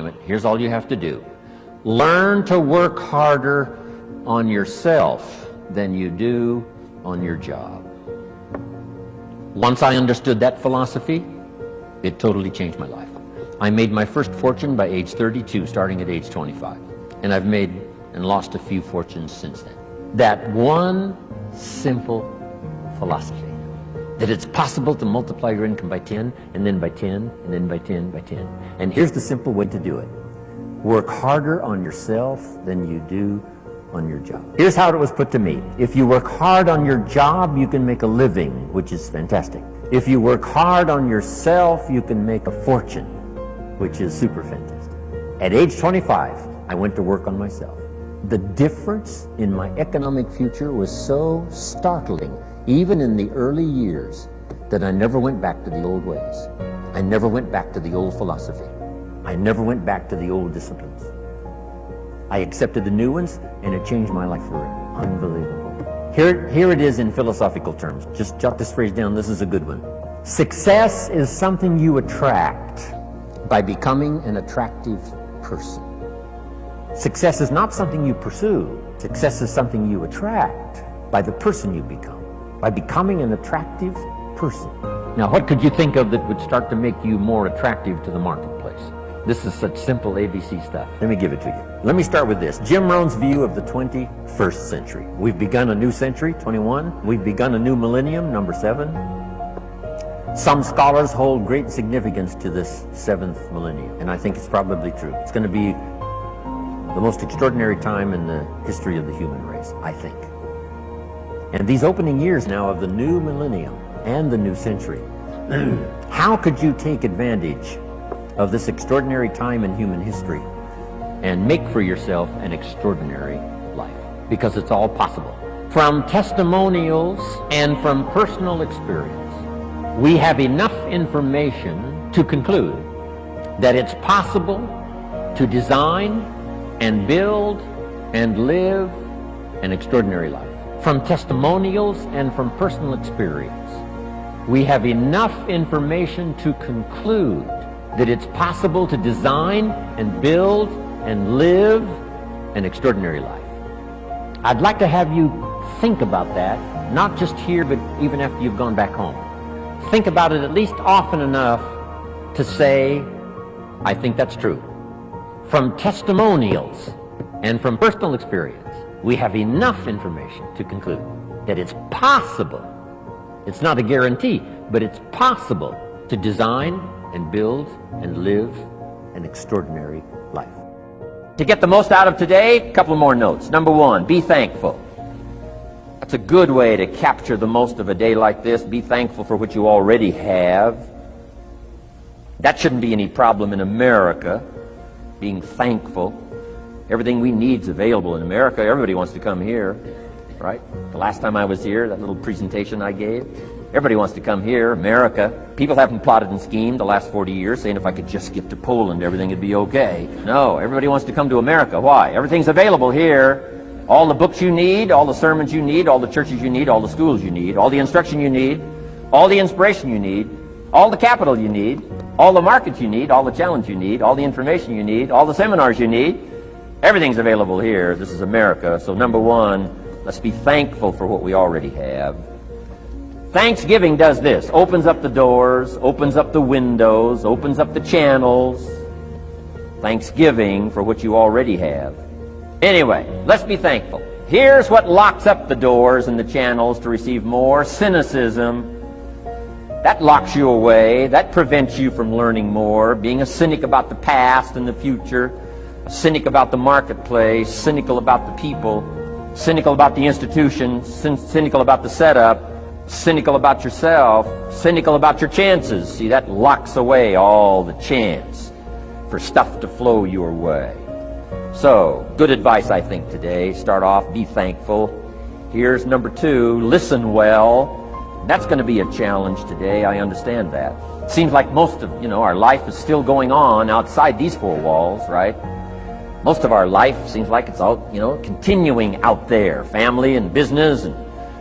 it. Here's all you have to do. Learn to work harder on yourself than you do on your job. Once I understood that philosophy, it totally changed my life. I made my first fortune by age 32, starting at age 25. And I've made and lost a few fortunes since then. That one simple philosophy, that it's possible to multiply your income by 10, and then by 10, and then by 10, by 10. And here's the simple way to do it. Work harder on yourself than you do on your job. Here's how it was put to me. If you work hard on your job, you can make a living, which is fantastic. If you work hard on yourself, you can make a fortune, which is super fantastic. At age 25, I went to work on myself. The difference in my economic future was so startling, even in the early years, that I never went back to the old ways. I never went back to the old philosophy. I never went back to the old disciplines. I accepted the new ones, and it changed my life forever. Unbelievable. Here it is in philosophical terms. Just jot this phrase down. This is a good one. Success is something you attract by becoming an attractive person. Success is not something you pursue. Success is something you attract by the person you become, by becoming an attractive person. Now, what could you think of that would start to make you more attractive to the marketplace? This is such simple ABC stuff. Let me give it to you. Let me start with this. Jim Rohn's view of the 21st century. We've begun a new century, 21. We've begun a new millennium, number 7. Some scholars hold great significance to this 7th millennium, and I think it's probably true. It's going to be the most extraordinary time in the history of the human race, I think. And these opening years now of the new millennium and the new century, how could you take advantage of this extraordinary time in human history and make for yourself an extraordinary life? Because it's all possible. From testimonials and from personal experience, we have enough information to conclude that it's possible to design and build and live an extraordinary life. From testimonials and from personal experience, we have enough information to conclude that it's possible to design and build and live an extraordinary life. I'd like to have you think about that, not just here, but even after you've gone back home. Think about it at least often enough to say, I think that's true. From testimonials and from personal experience, we have enough information to conclude that it's possible. It's not a guarantee, but it's possible to design and build and live an extraordinary life. To get the most out of today, a couple more notes. Number 1, be thankful. That's a good way to capture the most of a day like this. Be thankful for what you already have. That shouldn't be any problem in America, being thankful. Everything we need is available in America. Everybody wants to come here, right? The last time I was here, that little presentation I gave, everybody wants to come here, America. People haven't plotted and schemed the last 40 years saying if I could just get to Poland, everything would be okay. No, everybody wants to come to America. Why? Everything's available here. All the books you need, all the sermons you need, all the churches you need, all the schools you need, all the instruction you need, all the inspiration you need, all the capital you need, all the markets you need, all the challenge you need, all the information you need, all the seminars you need. Everything's available here. This is America. So number 1, let's be thankful for what we already have. Thanksgiving does this. Opens up the doors, opens up the windows, opens up the channels. Thanksgiving for what you already have. Anyway, let's be thankful. Here's what locks up the doors and the channels to receive more: cynicism. That locks you away. That prevents you from learning more. Being a cynic about the past and the future, a cynic about the marketplace, cynical about the people, cynical about the institutions, cynical about the setup, cynical about yourself, cynical about your chances. See, that locks away all the chance for stuff to flow your way. So, good advice, I think, today. Start off, be thankful. Here's number 2, listen well. That's going to be a challenge today. I understand that. It seems like most of, our life is still going on outside these 4 walls, right? Most of our life seems like it's out, continuing out there. Family and business and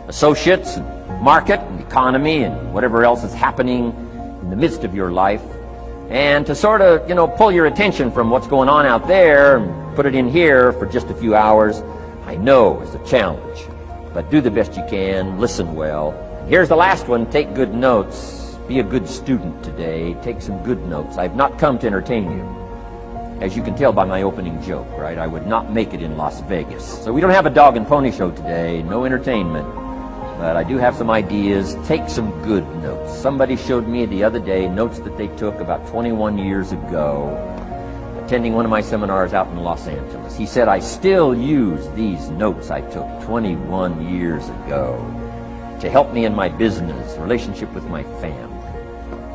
associates and market and economy and whatever else is happening in the midst of your life. And to sort of, pull your attention from what's going on out there and put it in here for just a few hours, I know is a challenge. But do the best you can, listen well. Here's the last one, take good notes. Be a good student today, take some good notes. I've not come to entertain you. As you can tell by my opening joke, right? I would not make it in Las Vegas. So we don't have a dog and pony show today, no entertainment. But I do have some ideas. Take some good notes. Somebody showed me the other day notes that they took about 21 years ago, attending one of my seminars out in Los Angeles. He said, I still use these notes I took 21 years ago to help me in my business, relationship with my family.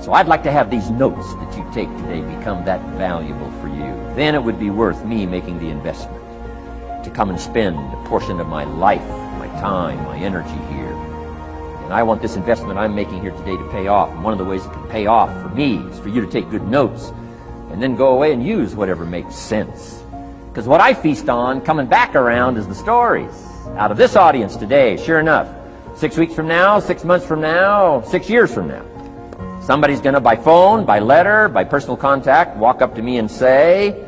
So I'd like to have these notes that you take today become that valuable for you. Then it would be worth me making the investment to come and spend a portion of my life, my time, my energy here. And I want this investment I'm making here today to pay off. And one of the ways it can pay off for me is for you to take good notes and then go away and use whatever makes sense. Because what I feast on coming back around is the stories out of this audience today. Sure enough, 6 weeks from now, 6 months from now, 6 years from now, somebody's going to, by phone, by letter, by personal contact, walk up to me and say,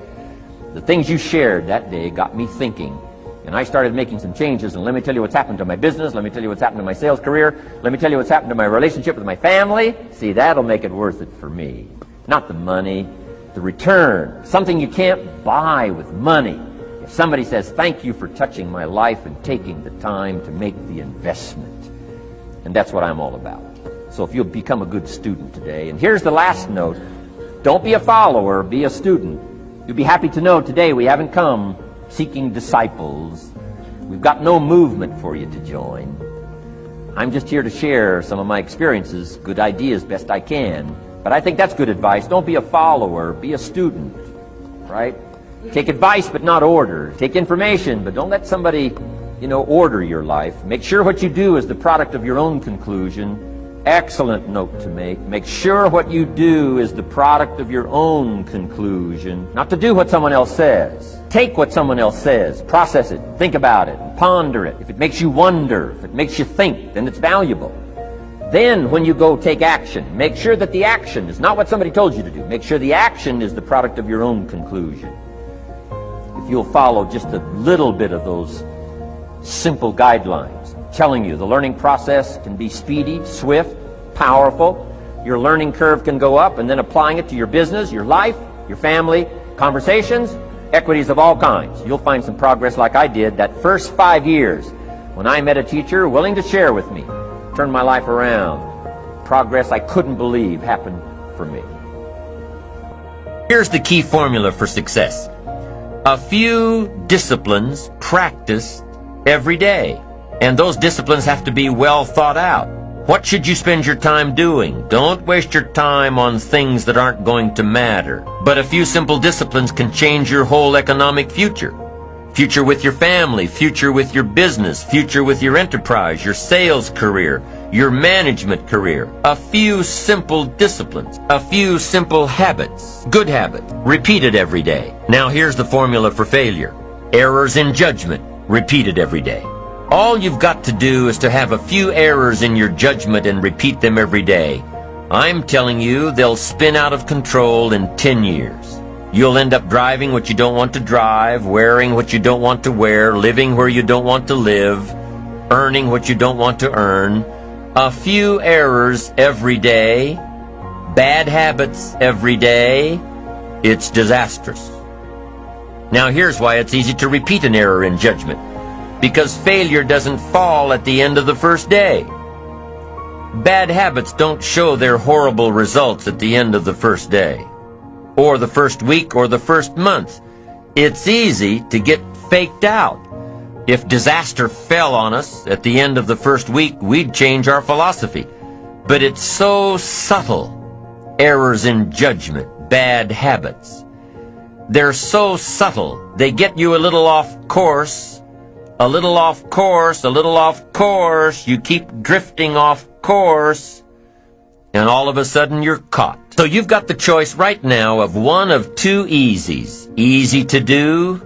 the things you shared that day got me thinking. And I started making some changes, and let me tell you what's happened to my business, let me tell you what's happened to my sales career, let me tell you what's happened to my relationship with my family. See, that'll make it worth it for me. Not the money, the return. Something you can't buy with money. If somebody says, thank you for touching my life and taking the time to make the investment. And that's what I'm all about. So if you'll become a good student today, and here's the last note, don't be a follower, be a student. You'll be happy to know today we haven't come seeking disciples. We've got no movement for you to join. I'm just here to share some of my experiences, good ideas best I can. But I think that's good advice. Don't be a follower, be a student, right? Take advice but not order. Take information, but don't let somebody, order your life. Make sure what you do is the product of your own conclusion. Excellent note to make. Make sure what you do is the product of your own conclusion. Not to do what someone else says. Take what someone else says, process it, think about it, ponder it. If it makes you wonder, if it makes you think, then it's valuable. Then when you go take action, make sure that the action is not what somebody told you to do. Make sure the action is the product of your own conclusion. If you'll follow just a little bit of those simple guidelines, telling you the learning process can be speedy, swift, powerful. Your learning curve can go up, and then applying it to your business, your life, your family, conversations, equities of all kinds. You'll find some progress like I did that first 5 years when I met a teacher willing to share with me, turn my life around. Progress I couldn't believe happened for me. Here's the key formula for success. A few disciplines practiced every day. And those disciplines have to be well thought out. What should you spend your time doing? Don't waste your time on things that aren't going to matter. But a few simple disciplines can change your whole economic future. Future with your family, future with your business, future with your enterprise, your sales career, your management career. A few simple disciplines, a few simple habits, good habits, repeated every day. Now here's the formula for failure. Errors in judgment, repeated every day. All you've got to do is to have a few errors in your judgment and repeat them every day. I'm telling you, they'll spin out of control in 10 years. You'll end up driving what you don't want to drive, wearing what you don't want to wear, living where you don't want to live, earning what you don't want to earn. A few errors every day, bad habits every day, it's disastrous. Now here's why it's easy to repeat an error in judgment. Because failure doesn't fall at the end of the first day. Bad habits don't show their horrible results at the end of the first day, or the first week, or the first month. It's easy to get faked out. If disaster fell on us at the end of the first week, we'd change our philosophy. But it's so subtle. Errors in judgment, bad habits. They're so subtle. They get you a little off course, a little off course, a little off course. You keep drifting off course, and all of a sudden you're caught. So you've got the choice right now of one of two easies. Easy to do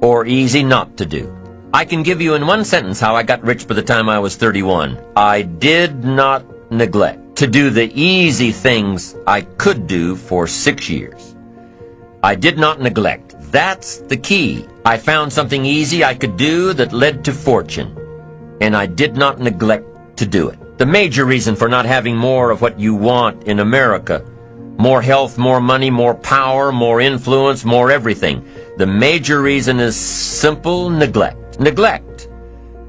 or easy not to do. I can give you in one sentence how I got rich by the time I was 31. I did not neglect. to do the easy things I could do for 6 years. I did not neglect. That's the key. I found something easy I could do that led to fortune, and I did not neglect to do it. The major reason for not having more of what you want in America, more health, more money, more power, more influence, more everything, the major reason is simple neglect. Neglect.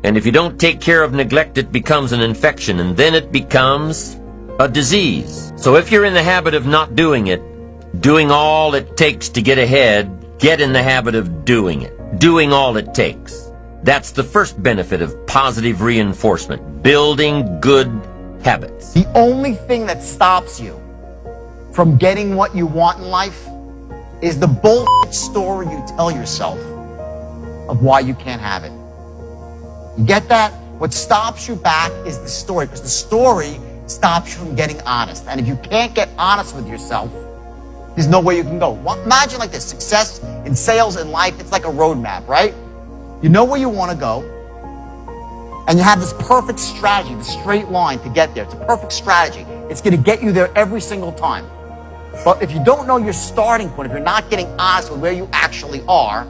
And if you don't take care of neglect, it becomes an infection, and then it becomes a disease. So if you're in the habit of not doing it, doing all it takes to get ahead, get in the habit of doing it. Doing all it takes. That's the first benefit of positive reinforcement. Building good habits. The only thing that stops you from getting what you want in life is the bullshit story you tell yourself of why you can't have it. You get that? What stops you back is the story, because the story stops you from getting honest. And if you can't get honest with yourself, there's no way you can go. Well, imagine like this, success in sales and life, it's like a roadmap, right? You know where you want to go, and you have this perfect strategy, the straight line to get there. It's a perfect strategy. It's going to get you there every single time. But if you don't know your starting point, if you're not getting honest with where you actually are,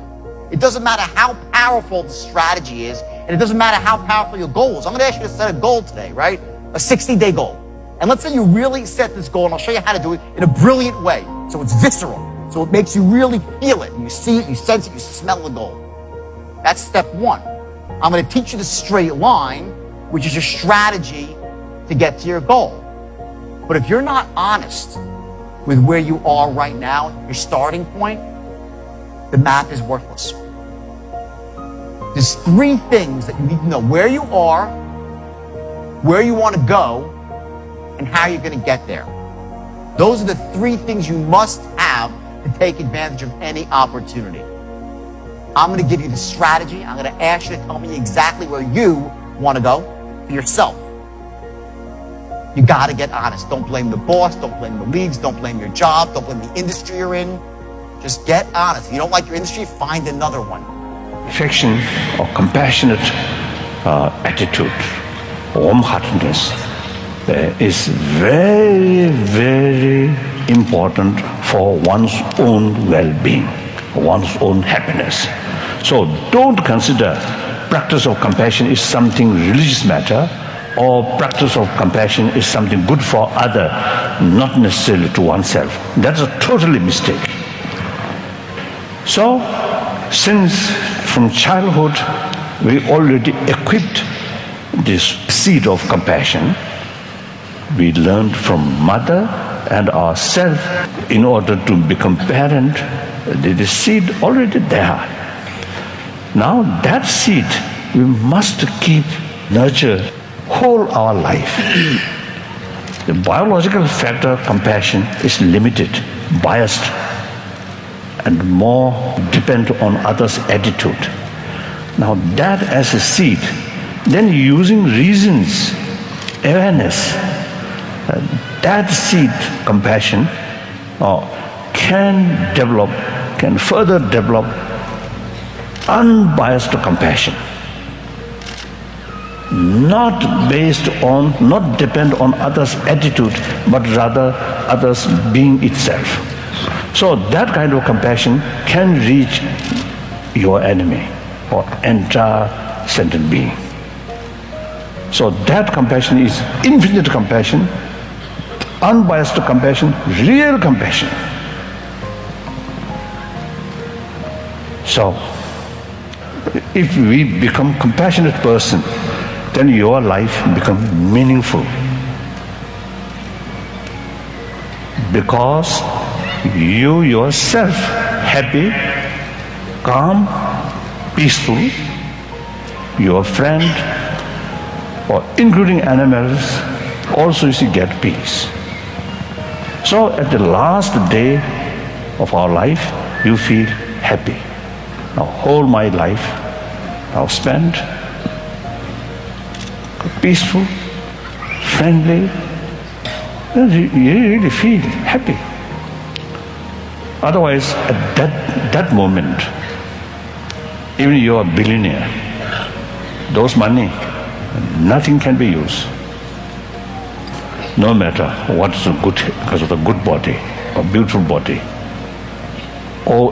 it doesn't matter how powerful the strategy is, and it doesn't matter how powerful your goal is. I'm going to ask you to set a goal today, right? A 60-day goal. And let's say you really set this goal, and I'll show you how to do it in a brilliant way. So it's visceral. So it makes you really feel it. You see it, you sense it, you smell the goal. That's step one. I'm going to teach you the straight line, which is your strategy to get to your goal. But if you're not honest with where you are right now, your starting point, the map is worthless. There's 3 things that you need to know: where you are, where you want to go, and how you're going to get there. Those are the 3 things you must have to take advantage of any opportunity. I'm going to give you the strategy. I'm going to ask you to tell me exactly where you want to go for yourself. You got to get honest. Don't blame the boss. Don't blame the leagues. Don't blame your job. Don't blame the industry you're in. Just get honest. If you don't like your industry, find another one. Affection or compassionate attitude, warm-heartedness is very, very important for one's own well-being, one's own happiness. So don't consider practice of compassion is something religious matter, or practice of compassion is something good for other, not necessarily to oneself. That's a totally mistake. So, since from childhood we already equipped this seed of compassion, we learned from mother and ourselves in order to become parent, the seed already there. Now that seed we must keep, nurture whole our life. The biological factor compassion is limited, biased, and more depend on others' attitude. Now that as a seed, then using reasons, awareness, that seed, compassion, can further develop unbiased compassion. Not depend on others' attitude, but rather others' being itself. So that kind of compassion can reach your enemy or entire sentient being. So that compassion is infinite compassion, unbiased compassion, real compassion. So if we become compassionate person, then your life becomes meaningful, because you yourself happy, calm, peaceful, your friend, or including animals, also you get peace. So at the last day of our life, you feel happy. Now whole my life now spent peaceful, friendly, you really feel happy. Otherwise, at that moment, even you are a billionaire, those money, nothing can be used. no matter what's good, because of the good body or beautiful body,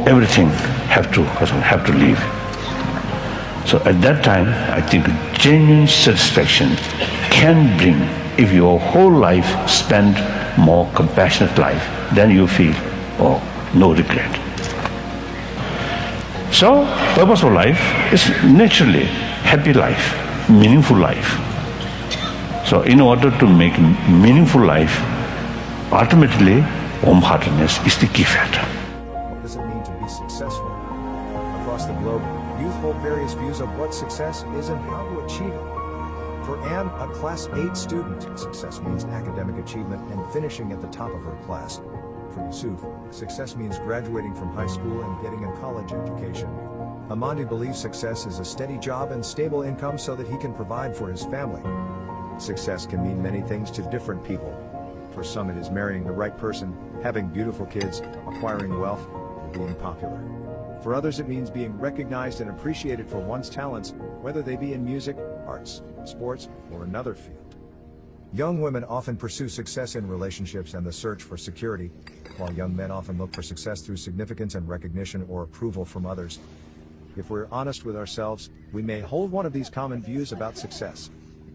everything have to leave. So at that time, I think genuine satisfaction can bring, if your whole life spent more compassionate life, then you feel, no regret. So, purpose of life is naturally happy life, meaningful life. So, in order to make meaningful life, ultimately, wholeheartedness is the key factor. What does it mean to be successful? Across the globe, youth hold various views of what success is and how to achieve it. For Anne, a Class 8 student, success means academic achievement and finishing at the top of her class. For Yusuf, success means graduating from high school and getting a college education. Amandi believes success is a steady job and stable income so that he can provide for his family. Success can mean many things to different people. For some it is marrying the right person, having beautiful kids, acquiring wealth, or being popular. For others it means being recognized and appreciated for one's talents, whether they be in music, arts, sports, or another field. Young women often pursue success in relationships and the search for security, while young men often look for success through significance and recognition or approval from others. If we're honest with ourselves, we may hold one of these common views about success.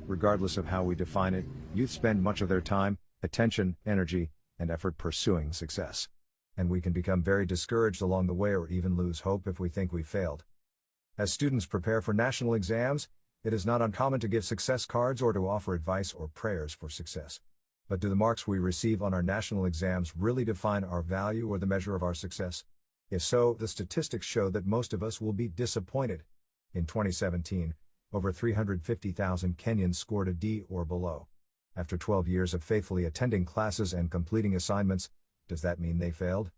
Regardless of how we define it, youth spend much of their time, attention, energy, and effort pursuing success. And we can become very discouraged along the way or even lose hope if we think we failed. As students prepare for national exams, it is not uncommon to give success cards or to offer advice or prayers for success. But do the marks we receive on our national exams really define our value or the measure of our success? If so, the statistics show that most of us will be disappointed. In 2017, over 350,000 Kenyans scored a D or below. After 12 years of faithfully attending classes and completing assignments, does that mean they failed?